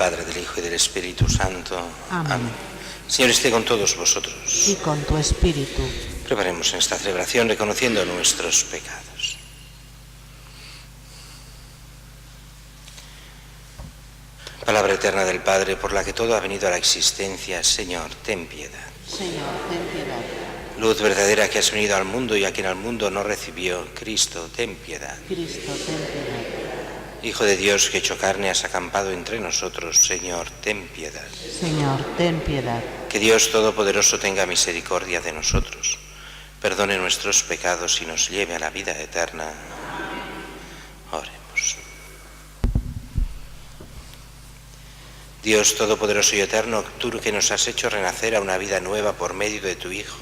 Padre, del Hijo y del Espíritu Santo. Amén. Señor, esté con todos vosotros. Y con tu espíritu. Preparemos esta celebración reconociendo nuestros pecados. Palabra eterna del Padre, por la que todo ha venido a la existencia, Señor, ten piedad. Señor, ten piedad. Luz verdadera que has venido al mundo y a quien al mundo no recibió, Cristo, ten piedad. Cristo, ten piedad. Hijo de Dios, que hecho carne has acampado entre nosotros, Señor, ten piedad. Señor, ten piedad. Que Dios Todopoderoso tenga misericordia de nosotros, perdone nuestros pecados y nos lleve a la vida eterna. Oremos. Dios Todopoderoso y Eterno, tú que nos has hecho renacer a una vida nueva por medio de tu Hijo,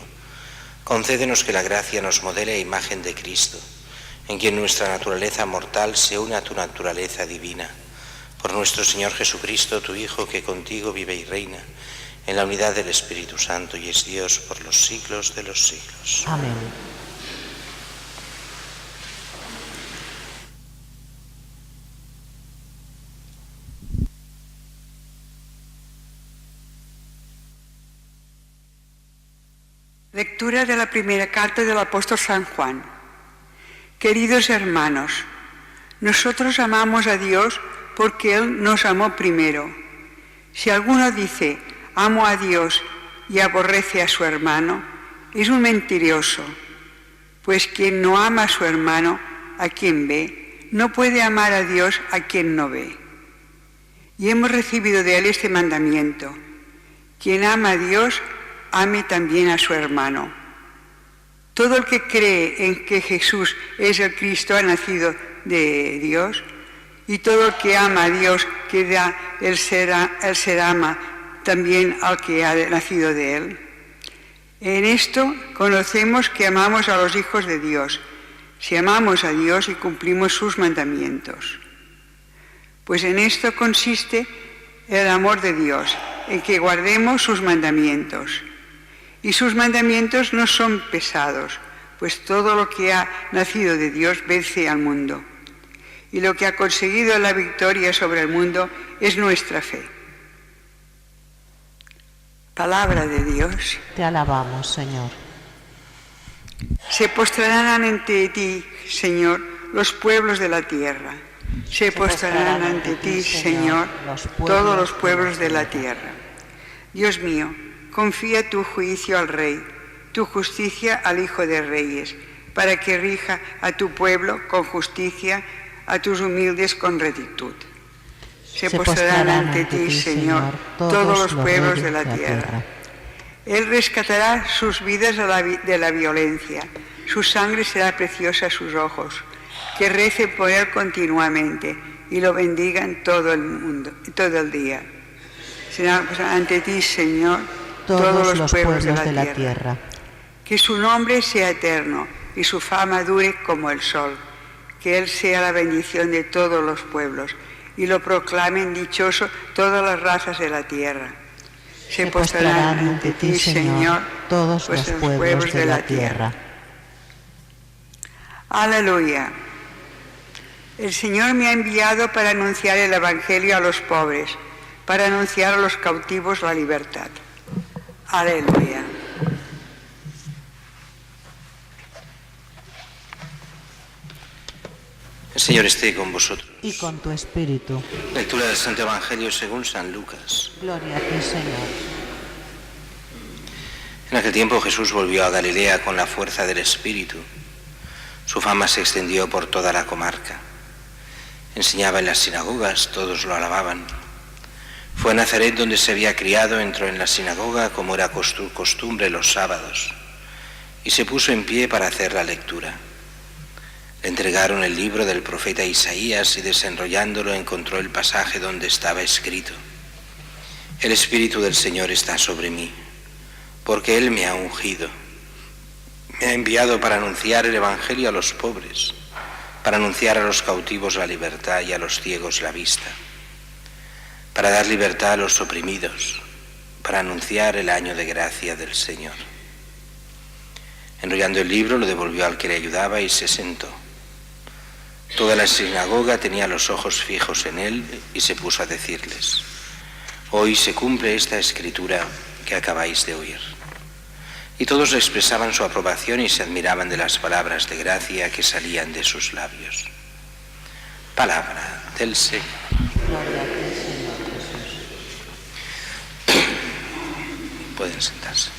concédenos que la gracia nos modele a imagen de Cristo, en quien nuestra naturaleza mortal se une a tu naturaleza divina. Por nuestro Señor Jesucristo, tu Hijo, que contigo vive y reina, en la unidad del Espíritu Santo, y es Dios por los siglos de los siglos. Amén. Lectura de la primera carta del apóstol San Juan. Queridos hermanos, nosotros amamos a Dios porque Él nos amó primero. Si alguno dice, amo a Dios y aborrece a su hermano, es un mentiroso, pues quien no ama a su hermano, a quien ve, no puede amar a Dios a quien no ve. Y hemos recibido de Él este mandamiento: quien ama a Dios, ame también a su hermano. Todo el que cree en que Jesús es el Cristo ha nacido de Dios, y todo el que ama a Dios, que da el ser ama también al que ha nacido de Él. En esto conocemos que amamos a los hijos de Dios, si amamos a Dios y cumplimos sus mandamientos. Pues en esto consiste el amor de Dios, en que guardemos sus mandamientos. Y sus mandamientos no son pesados, pues todo lo que ha nacido de Dios vence al mundo. Y lo que ha conseguido la victoria sobre el mundo es nuestra fe. Palabra de Dios. Te alabamos, Señor. Se postrarán ante ti, Señor, los pueblos de la tierra. Se postrarán ante ti, Señor, todos los pueblos de la tierra. Dios mío, confía tu juicio al Rey, tu justicia al Hijo de Reyes, para que rija a tu pueblo con justicia, a tus humildes con rectitud. Se postrarán ante ti, Señor, todos los pueblos de la tierra. Él rescatará sus vidas de la violencia, su sangre será preciosa a sus ojos, que recen por Él continuamente y lo bendigan todo el mundo, todo el día. Serán ante ti, Señor, todos los pueblos de la tierra. Que su nombre sea eterno y su fama dure como el sol. Que Él sea la bendición de todos los pueblos y lo proclamen dichoso todas las razas de la tierra. Se postrarán ante ti, Señor, todos los pueblos de la tierra. Aleluya. El Señor me ha enviado para anunciar el Evangelio a los pobres, para anunciar a los cautivos la libertad. Aleluya. El Señor esté con vosotros. Y con tu espíritu. Lectura del Santo Evangelio según San Lucas. Gloria a ti, Señor. En aquel tiempo Jesús volvió a Galilea con la fuerza del Espíritu. Su fama se extendió por toda la comarca. Enseñaba en las sinagogas, todos lo alababan. Fue a Nazaret, donde se había criado, entró en la sinagoga como era costumbre los sábados, y se puso en pie para hacer la lectura. Le entregaron el libro del profeta Isaías y desenrollándolo encontró el pasaje donde estaba escrito: El Espíritu del Señor está sobre mí, porque Él me ha ungido. Me ha enviado para anunciar el Evangelio a los pobres, para anunciar a los cautivos la libertad y a los ciegos la vista, para dar libertad a los oprimidos, para anunciar el año de gracia del Señor. Enrollando el libro, lo devolvió al que le ayudaba y se sentó. Toda la sinagoga tenía los ojos fijos en él y se puso a decirles: Hoy se cumple esta escritura que acabáis de oír. Y todos expresaban su aprobación y se admiraban de las palabras de gracia que salían de sus labios. Palabra del Señor. Gloria a ti, Señor Jesús. Pueden sentarse.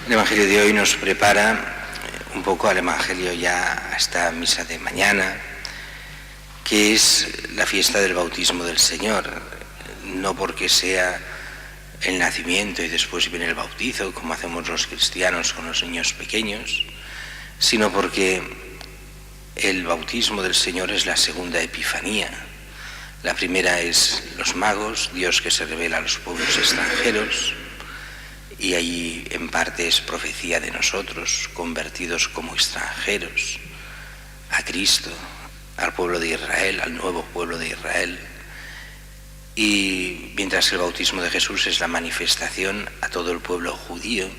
El Evangelio de hoy nos prepara un poco al Evangelio ya a esta misa de mañana, que es la fiesta del bautismo del Señor, no porque sea el nacimiento y después viene el bautizo, como hacemos los cristianos con los niños pequeños, sino porque el bautismo del Señor es la segunda epifanía. La primera es los magos, Dios que se revela a los pueblos extranjeros, y allí en parte es profecía de nosotros, convertidos como extranjeros a Cristo, al pueblo de Israel, al nuevo pueblo de Israel. Y mientras el bautismo de Jesús es la manifestación a todo el pueblo judío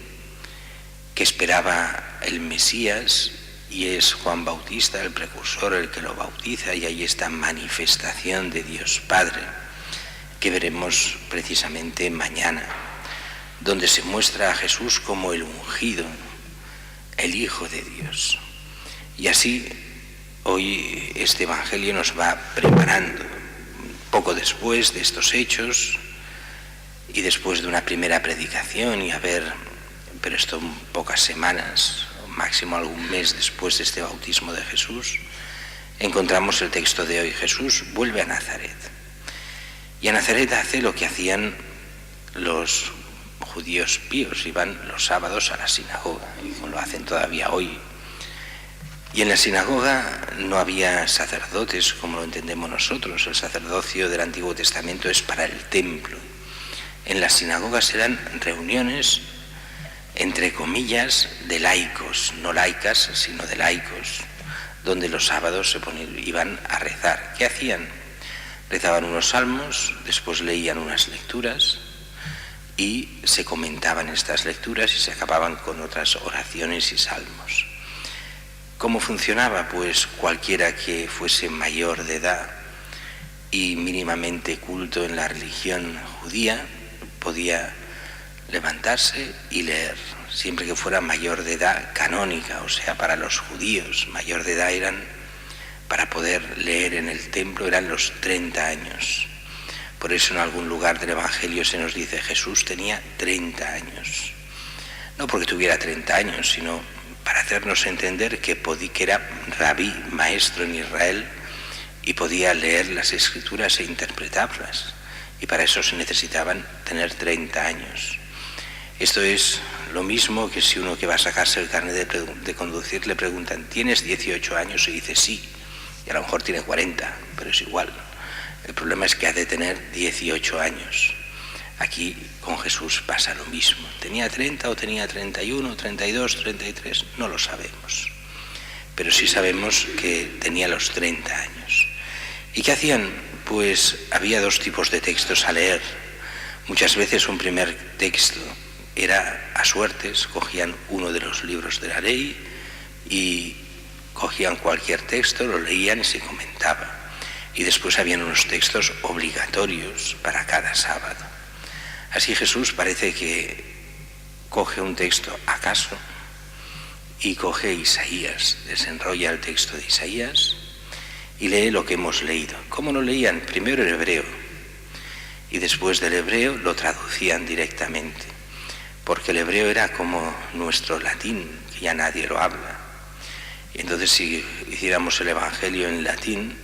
que esperaba el Mesías, y es Juan Bautista, el precursor, el que lo bautiza, y hay esta manifestación de Dios Padre que veremos precisamente mañana, donde se muestra a Jesús como el ungido, el Hijo de Dios. Y así hoy este Evangelio nos va preparando. Poco después de estos hechos y después de una primera predicación pero esto pocas semanas, o máximo algún mes después de este bautismo de Jesús, encontramos el texto de hoy. Jesús vuelve a Nazaret. Y a Nazaret hace lo que hacían los judíos píos, iban los sábados a la sinagoga, y como lo hacen todavía hoy. Y en la sinagoga no había sacerdotes como lo entendemos nosotros. El sacerdocio del Antiguo Testamento es para el templo. En las sinagogas eran reuniones, entre comillas, de laicos, no laicas, sino de laicos, donde los sábados iban a rezar. ¿Qué hacían? Rezaban unos salmos, después leían unas lecturas y se comentaban estas lecturas y se acababan con otras oraciones y salmos. ¿Cómo funcionaba? Pues cualquiera que fuese mayor de edad y mínimamente culto en la religión judía podía levantarse y leer, siempre que fuera mayor de edad canónica, o sea, para los judíos, mayor de edad para poder leer en el templo eran los 30 años. Por eso en algún lugar del Evangelio se nos dice Jesús tenía 30 años. No porque tuviera 30 años, sino para hacernos entender que era rabí, maestro en Israel, y podía leer las Escrituras e interpretarlas. Y para eso se necesitaban tener 30 años. Esto es lo mismo que si uno que va a sacarse el carnet de conducir le preguntan, ¿tienes 18 años? Y dice sí, y a lo mejor tiene 40, pero es igual. El problema es que ha de tener 18 años. Aquí con Jesús pasa lo mismo. ¿Tenía 30 o tenía 31, 32, 33? No lo sabemos. Pero sí sabemos que tenía los 30 años. ¿Y qué hacían? Pues había dos tipos de textos a leer. Muchas veces un primer texto era a suertes, cogían uno de los libros de la ley y cogían cualquier texto, lo leían y se comentaba. Y después habían unos textos obligatorios para cada sábado. Así Jesús parece que coge un texto acaso y coge Isaías, desenrolla el texto de Isaías y lee lo que hemos leído. ¿Cómo lo leían? Primero el hebreo y después del hebreo lo traducían directamente, porque el hebreo era como nuestro latín, que ya nadie lo habla. Y entonces si hiciéramos el Evangelio en latín,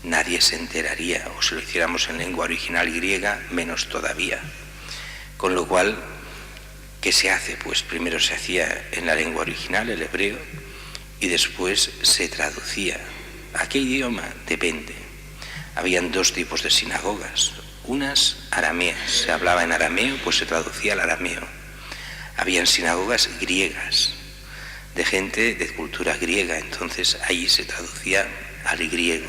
nadie se enteraría, o si lo hiciéramos en lengua original griega, menos todavía. Con lo cual, ¿qué se hace? Pues primero se hacía en la lengua original, el hebreo, y después se traducía. ¿A qué idioma? Depende. Habían dos tipos de sinagogas, unas arameas, se hablaba en arameo, pues se traducía al arameo. Habían sinagogas griegas, de gente de cultura griega, entonces ahí se traducía al griego.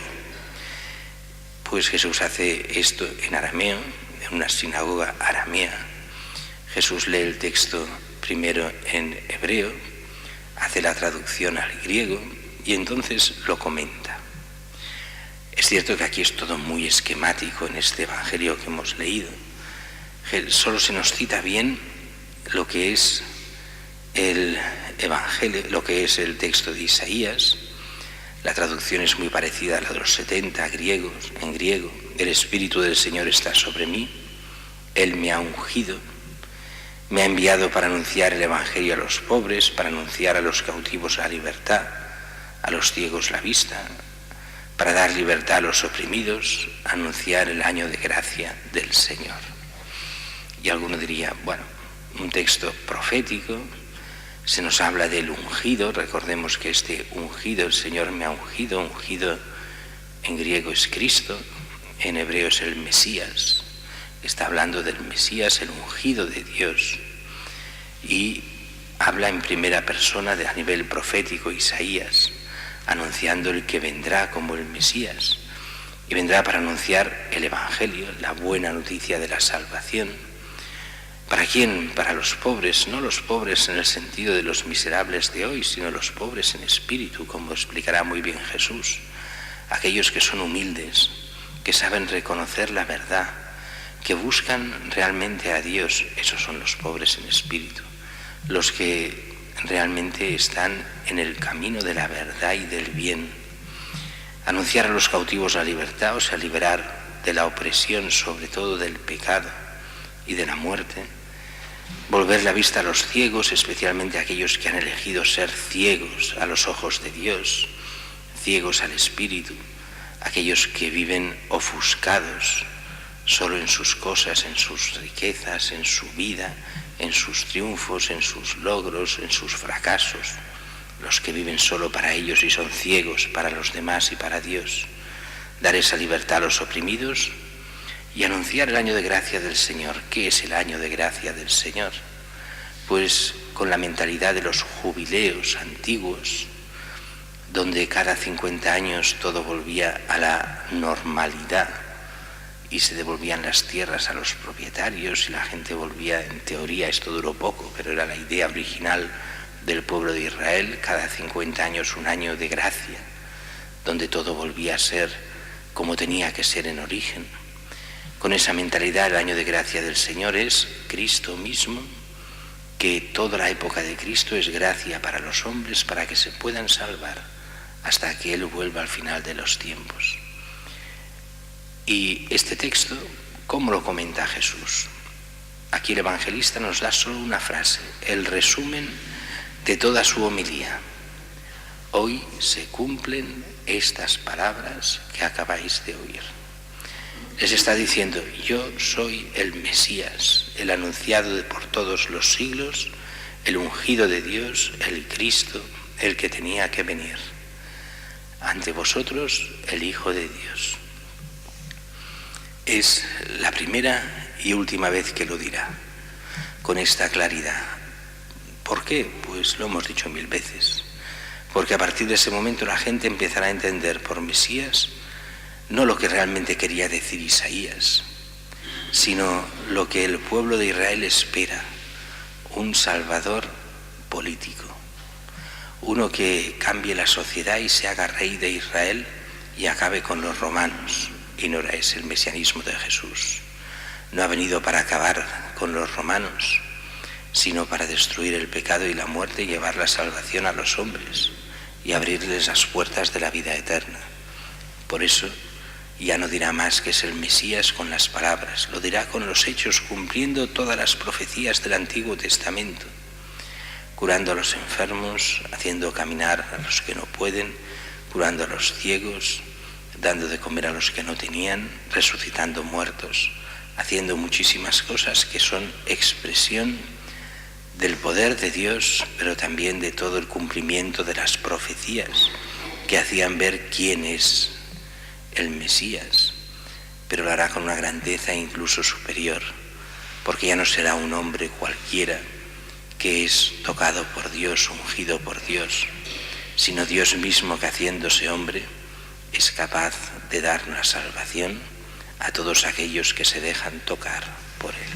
Pues Jesús hace esto en arameo, en una sinagoga aramea. Jesús lee el texto primero en hebreo, hace la traducción al griego y entonces lo comenta. Es cierto que aquí es todo muy esquemático en este Evangelio que hemos leído. Solo se nos cita bien lo que es el Evangelio, lo que es el texto de Isaías. La traducción es muy parecida a la de los 70 griegos, en griego. El Espíritu del Señor está sobre mí, Él me ha ungido, me ha enviado para anunciar el Evangelio a los pobres, para anunciar a los cautivos la libertad, a los ciegos la vista, para dar libertad a los oprimidos, anunciar el año de gracia del Señor. Y alguno diría, bueno, un texto profético, se nos habla del ungido, recordemos que este ungido, el Señor me ha ungido, ungido en griego es Cristo, en hebreo es el Mesías, está hablando del Mesías, el ungido de Dios, y habla en primera persona a nivel profético Isaías, anunciando el que vendrá como el Mesías, y vendrá para anunciar el Evangelio, la buena noticia de la salvación. ¿Para quién? Para los pobres, no los pobres en el sentido de los miserables de hoy, sino los pobres en espíritu, como explicará muy bien Jesús. Aquellos que son humildes, que saben reconocer la verdad, que buscan realmente a Dios, esos son los pobres en espíritu. Los que realmente están en el camino de la verdad y del bien. Anunciar a los cautivos la libertad, o sea, liberar de la opresión, sobre todo del pecado y de la muerte, volver la vista a los ciegos, especialmente a aquellos que han elegido ser ciegos a los ojos de Dios, ciegos al espíritu, aquellos que viven ofuscados solo en sus cosas, en sus riquezas, en su vida, en sus triunfos, en sus logros, en sus fracasos, los que viven solo para ellos y son ciegos para los demás y para Dios. Dar esa libertad a los oprimidos y anunciar el año de gracia del Señor. ¿Qué es el año de gracia del Señor? Pues con la mentalidad de los jubileos antiguos, donde cada 50 años todo volvía a la normalidad y se devolvían las tierras a los propietarios y la gente volvía, en teoría esto duró poco, pero era la idea original del pueblo de Israel, cada 50 años un año de gracia, donde todo volvía a ser como tenía que ser en origen. Con esa mentalidad, el año de gracia del Señor es Cristo mismo, que toda la época de Cristo es gracia para los hombres para que se puedan salvar hasta que Él vuelva al final de los tiempos. Y este texto, ¿cómo lo comenta Jesús? Aquí el evangelista nos da solo una frase, el resumen de toda su homilía. Hoy se cumplen estas palabras que acabáis de oír. Les está diciendo, yo soy el Mesías, el anunciado por todos los siglos, el ungido de Dios, el Cristo, el que tenía que venir. Ante vosotros, el Hijo de Dios. Es la primera y última vez que lo dirá, con esta claridad. ¿Por qué? Pues lo hemos dicho 1000 veces. Porque a partir de ese momento la gente empezará a entender por Mesías no lo que realmente quería decir Isaías, sino lo que el pueblo de Israel espera, un Salvador político, uno que cambie la sociedad y se haga rey de Israel y acabe con los romanos. Y no es el mesianismo de Jesús. No ha venido para acabar con los romanos, sino para destruir el pecado y la muerte y llevar la salvación a los hombres y abrirles las puertas de la vida eterna. Por eso ya no dirá más que es el Mesías con las palabras, lo dirá con los hechos, cumpliendo todas las profecías del Antiguo Testamento, curando a los enfermos, haciendo caminar a los que no pueden, curando a los ciegos, dando de comer a los que no tenían, resucitando muertos, haciendo muchísimas cosas que son expresión del poder de Dios, pero también de todo el cumplimiento de las profecías que hacían ver quién es el Mesías, pero lo hará con una grandeza incluso superior, porque ya no será un hombre cualquiera que es tocado por Dios, ungido por Dios, sino Dios mismo que haciéndose hombre es capaz de dar una salvación a todos aquellos que se dejan tocar por Él.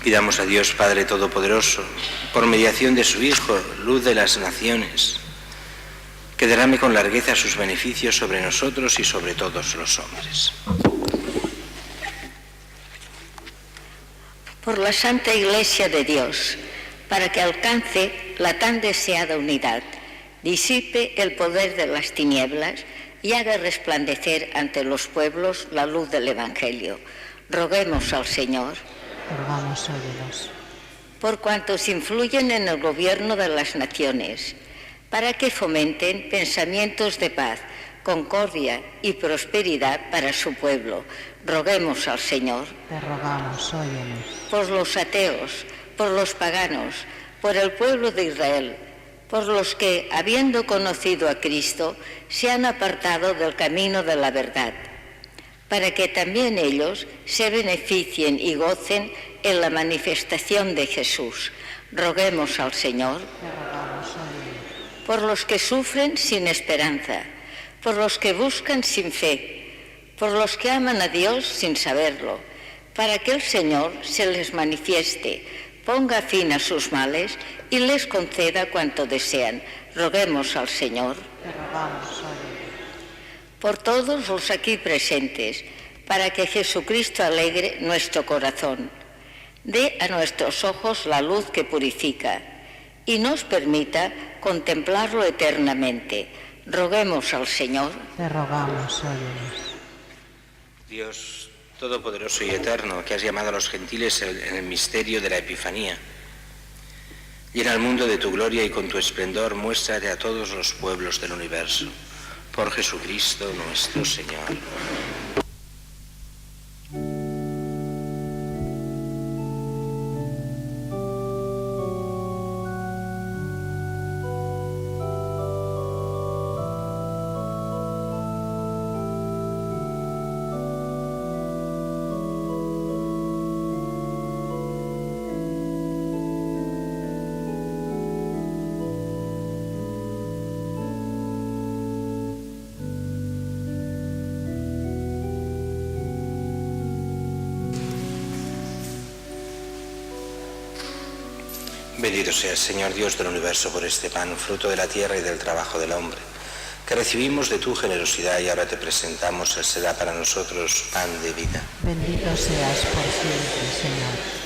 Pidamos a Dios Padre Todopoderoso, por mediación de su Hijo, luz de las naciones, que derrame con largueza sus beneficios sobre nosotros y sobre todos los hombres. Por la Santa Iglesia de Dios, para que alcance la tan deseada unidad, disipe el poder de las tinieblas y haga resplandecer ante los pueblos la luz del Evangelio. Roguemos al Señor. Rogamos, óyenos. Por cuantos influyen en el gobierno de las naciones, para que fomenten pensamientos de paz, concordia y prosperidad para su pueblo. Roguemos al Señor. Te rogamos, óyenos. Por los ateos, por los paganos, por el pueblo de Israel, por los que, habiendo conocido a Cristo, se han apartado del camino de la verdad, para que también ellos se beneficien y gocen en la manifestación de Jesús. Roguemos al Señor. Te rogamos, óyenos. Por los que sufren sin esperanza, por los que buscan sin fe, por los que aman a Dios sin saberlo, para que el Señor se les manifieste, ponga fin a sus males y les conceda cuanto desean. Roguemos al Señor. Te rogamos, óyenos. Por todos los aquí presentes, para que Jesucristo alegre nuestro corazón, dé a nuestros ojos la luz que purifica y nos permita contemplarlo eternamente. Roguemos al Señor. Te rogamos, óyenos. Dios Todopoderoso y Eterno, que has llamado a los gentiles en el misterio de la Epifanía, llena el mundo de tu gloria y con tu esplendor muéstrate a todos los pueblos del universo. Por Jesucristo nuestro Señor. Bendito sea el Señor Dios del universo por este pan, fruto de la tierra y del trabajo del hombre, que recibimos de tu generosidad y ahora te presentamos, Él será para nosotros pan de vida. Bendito seas por siempre, Señor.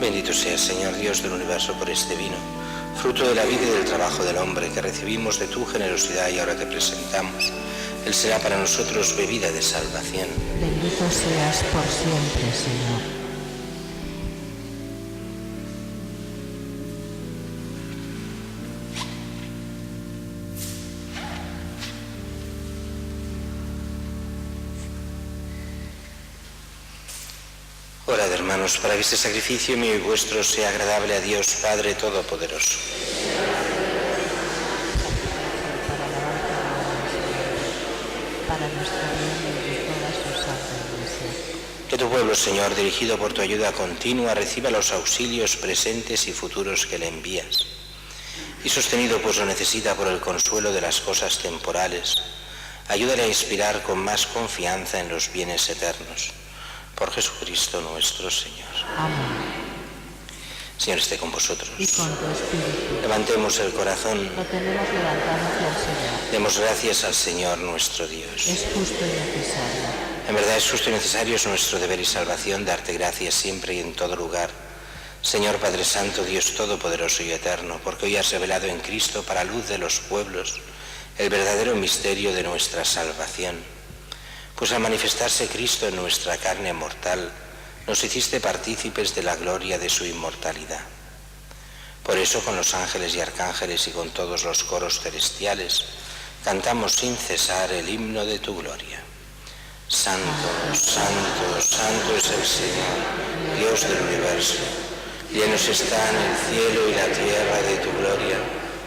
Bendito sea el Señor Dios del universo por este vino, fruto de la vida y del trabajo del hombre, que recibimos de tu generosidad y ahora te presentamos. Él será para nosotros bebida de salvación. Bendito seas por siempre, Señor. Orad, hermanos, para que este sacrificio mío y vuestro sea agradable a Dios Padre Todopoderoso. Para nuestro bien y de toda su santa Iglesia. Que tu pueblo, Señor, dirigido por tu ayuda continua, reciba los auxilios presentes y futuros que le envías. Y sostenido, pues lo necesita por el consuelo de las cosas temporales, ayúdale a inspirar con más confianza en los bienes eternos. Por Jesucristo nuestro Señor. Amén. Señor esté con vosotros. Y con tu espíritu. Levantemos el corazón. Lo tenemos levantado hacia el Señor. Demos gracias al Señor nuestro Dios. Es justo y necesario. En verdad es justo y necesario, es nuestro deber y salvación darte gracias siempre y en todo lugar. Señor Padre Santo, Dios Todopoderoso y Eterno, porque hoy has revelado en Cristo para luz de los pueblos el verdadero misterio de nuestra salvación. Pues al manifestarse Cristo en nuestra carne mortal, nos hiciste partícipes de la gloria de su inmortalidad. Por eso con los ángeles y arcángeles y con todos los coros celestiales, cantamos sin cesar el himno de tu gloria. Santo, santo, santo es el Señor, Dios del universo. Llenos están el cielo y la tierra de tu gloria.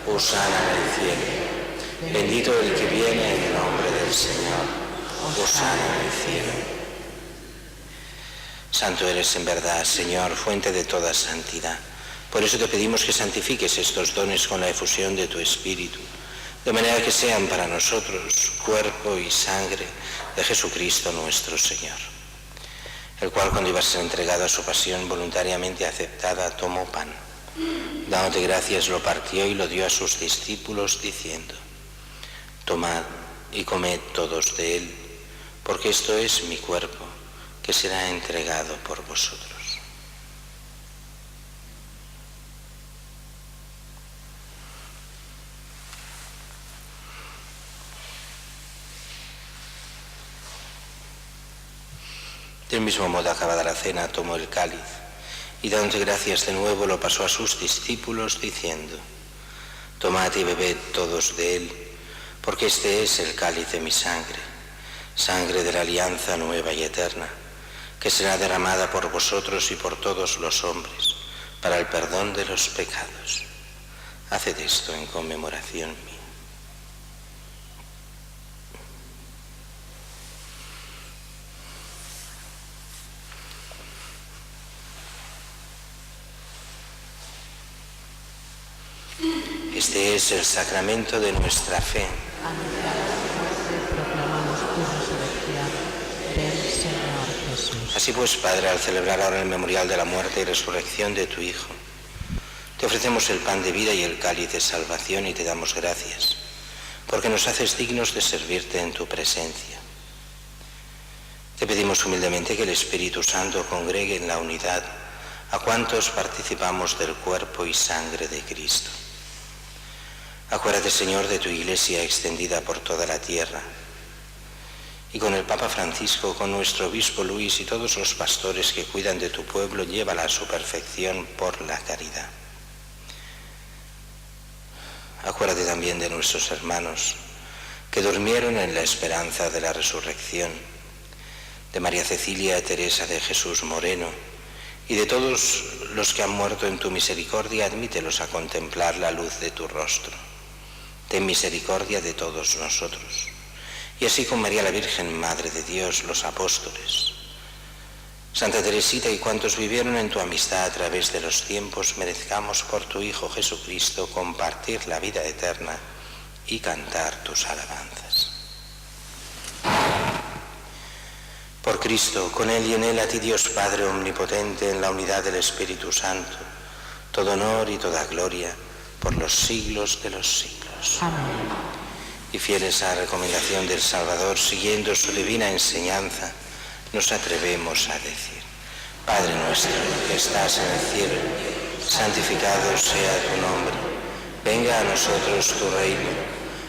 Hosana en el cielo. Bendito el que viene en el nombre del Señor. Hosana en el cielo. Santo eres en verdad, Señor, fuente de toda santidad. Por eso te pedimos que santifiques estos dones con la efusión de tu Espíritu, de manera que sean para nosotros cuerpo y sangre de Jesucristo nuestro Señor, el cual, cuando iba a ser entregado a su pasión voluntariamente aceptada, tomó pan. Dándote gracias, lo partió y lo dio a sus discípulos, diciendo: tomad y comed todos de él, porque esto es mi cuerpo, que será entregado por vosotros. Del mismo modo, acabada la cena, tomó el cáliz y, dándote gracias de nuevo, lo pasó a sus discípulos, diciendo: tomad y bebed todos de él, porque este es el cáliz de mi sangre, sangre de la alianza nueva y eterna, que será derramada por vosotros y por todos los hombres, para el perdón de los pecados. Haced esto en conmemoración mía. Este es el sacramento de nuestra fe. Proclamamos tu resurrección del Señor Jesús. Así pues, Padre, al celebrar ahora el memorial de la muerte y resurrección de tu Hijo, te ofrecemos el pan de vida y el cáliz de salvación y te damos gracias, porque nos haces dignos de servirte en tu presencia. Te pedimos humildemente que el Espíritu Santo congregue en la unidad a cuantos participamos del cuerpo y sangre de Cristo. Acuérdate, Señor, de tu Iglesia extendida por toda la tierra, y con el Papa Francisco, con nuestro Obispo Luis y todos los pastores que cuidan de tu pueblo, llévala a su perfección por la caridad. Acuérdate también de nuestros hermanos que durmieron en la esperanza de la resurrección, de María Cecilia Teresa de Jesús Moreno, y de todos los que han muerto en tu misericordia, admítelos a contemplar la luz de tu rostro. Ten misericordia de todos nosotros. Y así con María la Virgen, Madre de Dios, los apóstoles, Santa Teresita y cuantos vivieron en tu amistad a través de los tiempos, merezcamos por tu Hijo Jesucristo compartir la vida eterna y cantar tus alabanzas. Por Cristo, con Él y en Él, a ti Dios Padre Omnipotente, en la unidad del Espíritu Santo, todo honor y toda gloria por los siglos de los siglos. Amén. Y fieles a la recomendación del Salvador, siguiendo su divina enseñanza, nos atrevemos a decir: Padre nuestro que estás en el cielo, santificado sea tu nombre. Venga a nosotros tu reino.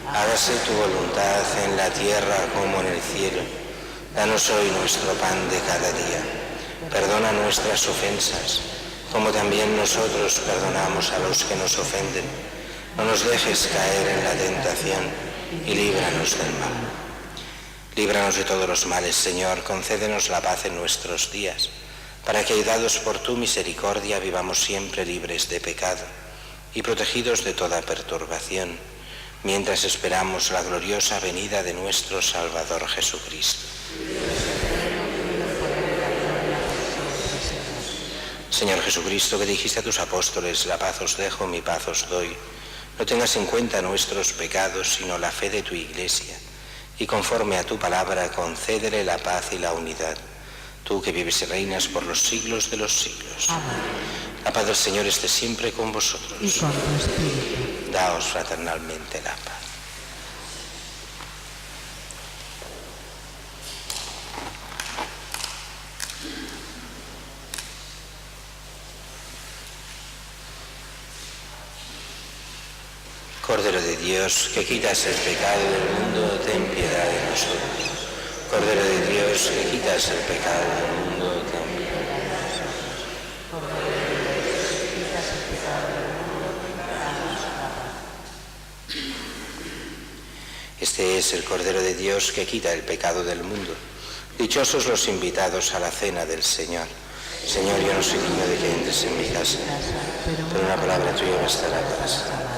Hágase tu voluntad en la tierra como en el cielo. Danos hoy nuestro pan de cada día. Perdona nuestras ofensas, como también nosotros perdonamos a los que nos ofenden. No nos dejes caer en la tentación y líbranos del mal. Líbranos de todos los males, Señor, concédenos la paz en nuestros días, para que, ayudados por tu misericordia, vivamos siempre libres de pecado y protegidos de toda perturbación, mientras esperamos la gloriosa venida de nuestro Salvador Jesucristo. Señor Jesucristo, que dijiste a tus apóstoles: la paz os dejo, mi paz os doy, no tengas en cuenta nuestros pecados, sino la fe de tu Iglesia, y conforme a tu palabra concédele la paz y la unidad, tú que vives y reinas por los siglos de los siglos. Amén. La paz del Señor esté siempre con vosotros. Y con tu espíritu. Daos fraternalmente la paz. Cordero de Dios, que quitas el pecado del mundo, ten piedad de nosotros. Cordero de Dios, que quitas el pecado del mundo, ten piedad de nosotros. Cordero de Dios, que quitas el pecado del mundo, danos la paz. Este es el Cordero de Dios que quita el pecado del mundo. Dichosos los invitados a la cena del Señor. Señor, yo no soy digno de que entres en mi casa, pero una palabra tuya bastará para salvarme.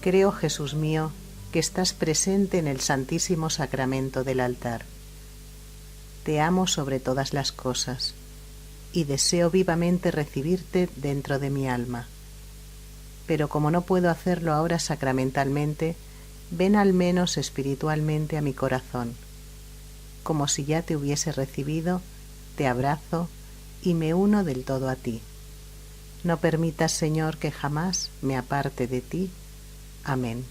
Creo, Jesús mío, que estás presente en el Santísimo Sacramento del altar. Te amo sobre todas las cosas y deseo vivamente recibirte dentro de mi alma. Pero como no puedo hacerlo ahora sacramentalmente, ven al menos espiritualmente a mi corazón. Como si ya te hubiese recibido, te abrazo y me uno del todo a ti. No permitas, Señor, que jamás me aparte de ti. Amén.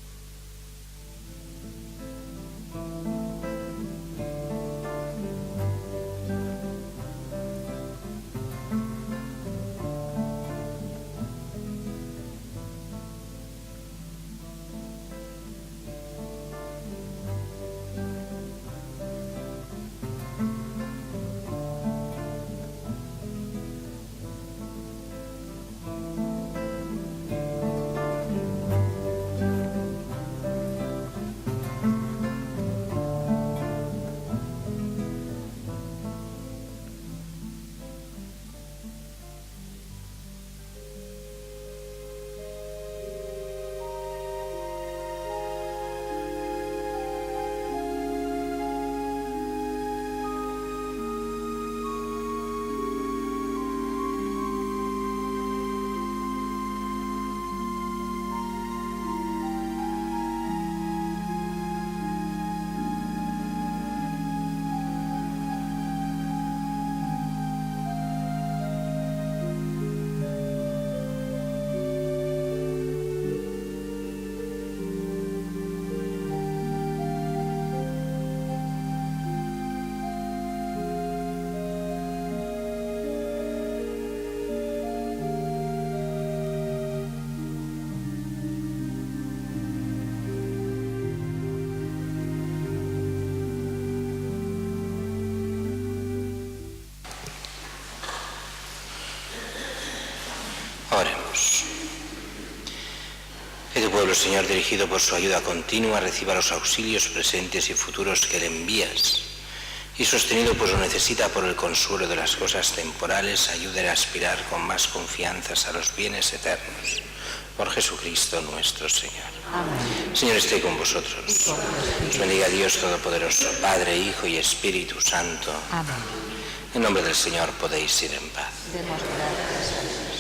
Oremos. Que tu pueblo, Señor, dirigido por su ayuda continua, reciba los auxilios presentes y futuros que le envías, y sostenido pues lo necesita por el consuelo de las cosas temporales, ayude a aspirar con más confianzas a los bienes eternos. Por Jesucristo nuestro Señor. Amén. Señor, esté con vosotros. Os bendiga Dios Todopoderoso, Padre, Hijo y Espíritu Santo. Amén. En nombre del Señor podéis ir en paz. Demos gracias a Dios.